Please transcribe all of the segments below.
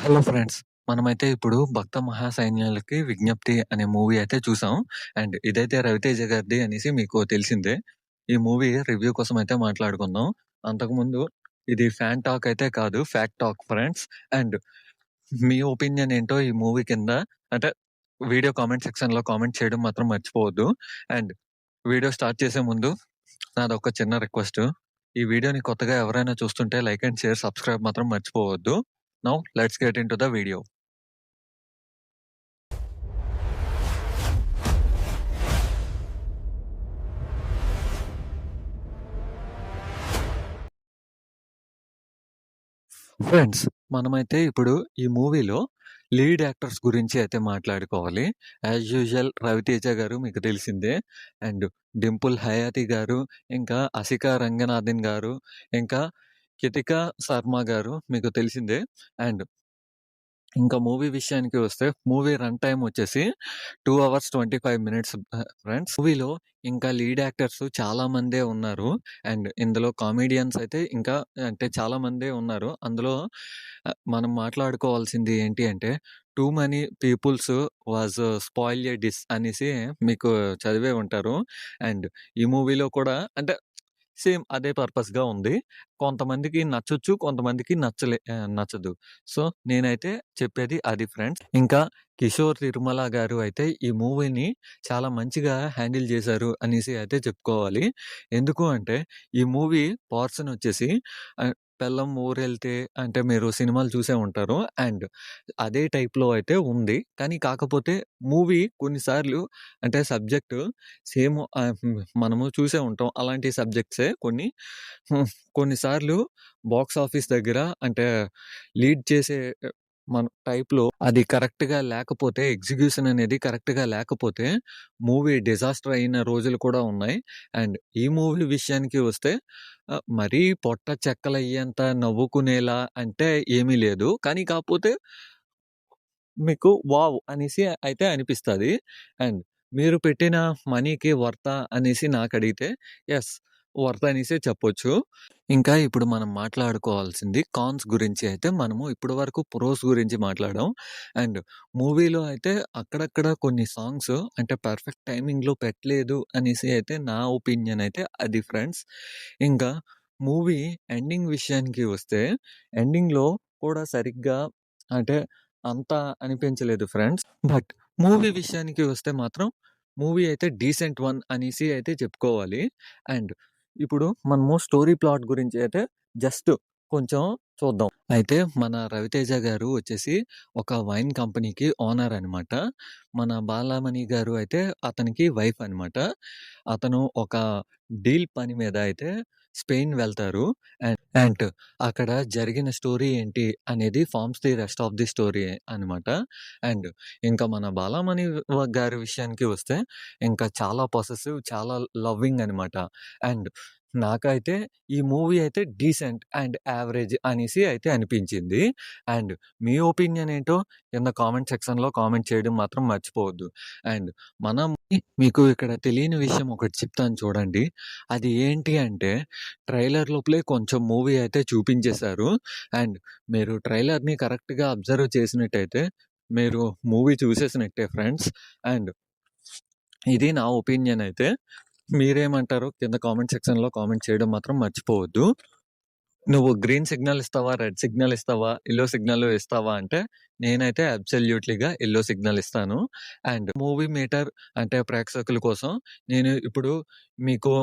Hello friends. మనమైతే ఇప్పుడు 'భక్త మహాసైన్యాలకి విజ్ఞప్తి' అనే మూవీ అయితే చూసాం. అండ్ ఇదైతే 'రవితేజ' గారిది అనేసి మీకు తెలిసిందే. ఈ మూవీ రివ్యూ కోసం అయితే మాట్లాడుకుందాం. అంతకుముందు ఇది ఫ్యాన్ టాక్ అయితే కాదు. Fact talk friends. And me opinion ఏంటో ఈ మూవీ కింద అంటే వీడియో కామెంట్ సెక్షన్‌లో కామెంట్ చేయడం మాత్రం మర్చిపోవద్దు. అండ్ వీడియో స్టార్ట్ చేసే ముందు నాదొక చిన్న రిక్వెస్ట్. ఈ వీడియోని కొత్తగా ఎవరైనా చూస్తుంటే లైక్ అండ్ షేర్, సబ్స్క్రైబ్ మాత్రం మర్చిపోవద్దు. Now let's get into the video. Friends, మనమైతే ఇప్పుడు ఈ మూవీలో లీడ్ యాక్టర్స్ గురించి అయితే మాట్లాడుకోవాలి. యాజ్ యూజువల్ 'రవితేజ' గారు మీకు తెలిసిందే. అండ్ 'డింపుల్ హయాతి' గారు, ఇంకా 'అసికా రంగనాథన్' గారు, ఇంకా 'కృతికా శర్మ' గారు మీకు తెలిసిందే. అండ్ ఇంకా మూవీ విషయానికి వస్తే మూవీ రన్ టైమ్ వచ్చేసి 2 అవర్స్ 25 మినిట్స్ ఫ్రెండ్స్. మూవీలో ఇంకా లీడ్ యాక్టర్స్ చాలా మందే ఉన్నారు. అండ్ ఇందులో కామెడియన్స్ అయితే ఇంకా అంటే చాలా మందే ఉన్నారు. అందులో మనం మాట్లాడుకోవాల్సింది ఏంటి అంటే, too many peoples was spoil a dish అనేసి మీకు చదివే ఉంటారు. అండ్ ఈ మూవీలో కూడా అంటే సేమ్ అదే పర్పస్‌గా ఉంది. కొంతమందికి నచ్చొచ్చు. కొంతమందికి నచ్చదు. సో, నేనైతే చెప్పేది అది ఫ్రెండ్స్. ఇంకా 'కిషోర్ తిరుమల' గారు అయితే ఈ మూవీని చాలా మంచిగా హ్యాండిల్ చేశారు అనేసి అయితే చెప్పుకోవాలి. ఎందుకు అంటే ఈ మూవీ పోర్షన్ వచ్చేసి 'పెళ్ళాం ఊరెళ్తే' అంటే మీరు సినిమాలు చూసే ఉంటారు. అండ్ అదే టైప్‌లో అయితే ఉంది. కానీ కాకపోతే మూవీ కొన్నిసార్లు అంటే సబ్జెక్టు సేమ్ మనము చూసే ఉంటాం. అలాంటి సబ్జెక్ట్సే కొన్ని. హ్మ్. కొన్నిసార్లు బాక్స్ ఆఫీస్ దగ్గర అంటే లీడ్ చేసే మన టైప్‌లో అది కరెక్ట్‌గా లేకపోతే ఎగ్జిక్యూషన్ అనేది కరెక్ట్‌గా లేకపోతే మూవీ డిజాస్టర్ అయిన రోజులు కూడా ఉన్నాయి. అండ్ ఈ మూవీ విషయానికి వస్తే మరీ పొట్ట చెక్కలయ్యేంత నవ్వుకునేలా అంటే ఏమీ లేదు. కానీ కాకపోతే మీకు వావ్! అనేసి అయితే అనిపిస్తది. అండ్ మీరు పెట్టిన మనీకి వర్తా అనేసి నాకడిగితే యెస్. వర్త్ అనేసే చెప్పొచ్చు. ఇంకా ఇప్పుడు మనం మాట్లాడుకోవాల్సింది కాన్స్ గురించి అయితే మనము ఇప్పటి వరకు ప్రోస్ గురించి మాట్లాడాం. అండ్ మూవీలో అయితే అక్కడక్కడ కొన్ని సాంగ్స్ అంటే పర్ఫెక్ట్ టైమింగ్‌లో పెట్టలేదు అనేసి అయితే నా ఒపీనియన్ అయితే అది ఫ్రెండ్స్. ఇంకా మూవీ ఎండింగ్ విషయానికి వస్తే ఎండింగ్‌లో కూడా సరిగ్గా అంటే అంత అనిపించలేదు ఫ్రెండ్స్. బట్ మూవీ విషయానికి వస్తే మాత్రం మూవీ అయితే డీసెంట్ వన్ అనేసి అయితే చెప్పుకోవాలి. అండ్ ఇప్పుడు మనము స్టోరీ ప్లాట్ గురించి అయితే జస్ట్ కొంచెం చూద్దాం. అయితే మన 'రవితేజ' గారు వచ్చేసి ఒక వైన్ కంపెనీకి ఓనర్ అనమాట. మన బాలామణి గారు అయితే అతనికి వైఫ్ అనమాట. అతను ఒక డీల్ పని మీద అయితే స్పెయిన్ వెళ్తారు. అండ్ అక్కడ జరిగిన స్టోరీ ఏంటి అనేది forms the rest of the story అనమాట. అండ్ ఇంకా మన బాలామణి గారి విషయానికి వస్తే ఇంకా చాలా పొసెసివ్, చాలా లవ్వింగ్ అనమాట. అండ్ నాకైతే ఈ మూవీ అయితే డీసెంట్ అండ్ యావరేజ్ అనేసి అయితే అనిపించింది. అండ్ మీ ఒపీనియన్ ఏంటో కింద కామెంట్ సెక్షన్‌లో కామెంట్ చేయడం మాత్రం మర్చిపోవద్దు. అండ్ మనం మీకు ఇక్కడ తెలియని విషయం ఒకటి చెప్తాను చూడండి. అది ఏంటి అంటే ట్రైలర్ లోపలే కొంచెం మూవీ అయితే చూపించేశారు. అండ్ మీరు ట్రైలర్‌ని కరెక్ట్‌గా అబ్జర్వ్ చేసినట్టయితే మీరు మూవీ చూసేసినట్టే ఫ్రెండ్స్. అండ్ ఇది నా ఒపీనియన్ అయితే. మీరేమంటారో కింద కామెంట్ సెక్షన్‌లో కామెంట్ చేయడం మాత్రం మర్చిపోవద్దు. నువ్వు గ్రీన్ సిగ్నల్ ఇస్తావా? రెడ్ సిగ్నల్ ఇస్తావా? యెల్లో సిగ్నల్ ఇస్తావా? అంటే నేనైతే అబ్సల్యూట్‌లీగా యెల్లో సిగ్నల్ ఇస్తాను. అండ్ మూవీ మీటర్ అంటే ప్రేక్షకుల కోసం నేను ఇప్పుడు మీకు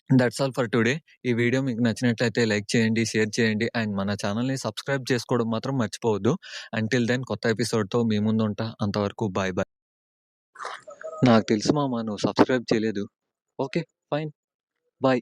దట్స్ ఆల్ ఫర్ టుడే. ఈ వీడియో మీకు నచ్చినట్లయితే లైక్ చేయండి, షేర్ చేయండి అండ్ మన ఛానెల్‌ని సబ్స్క్రైబ్ చేసుకోవడం మాత్రం మర్చిపోవద్దు. అంటిల్ దెన్ కొత్త ఎపిసోడ్‌తో మీ ముందుంటా. అంతవరకు బాయ్ బాయ్. నాకు తెలుసు మామ నువ్వు సబ్స్క్రైబ్ చేయలేదు. ఓకే. ఫైన్. బాయ్.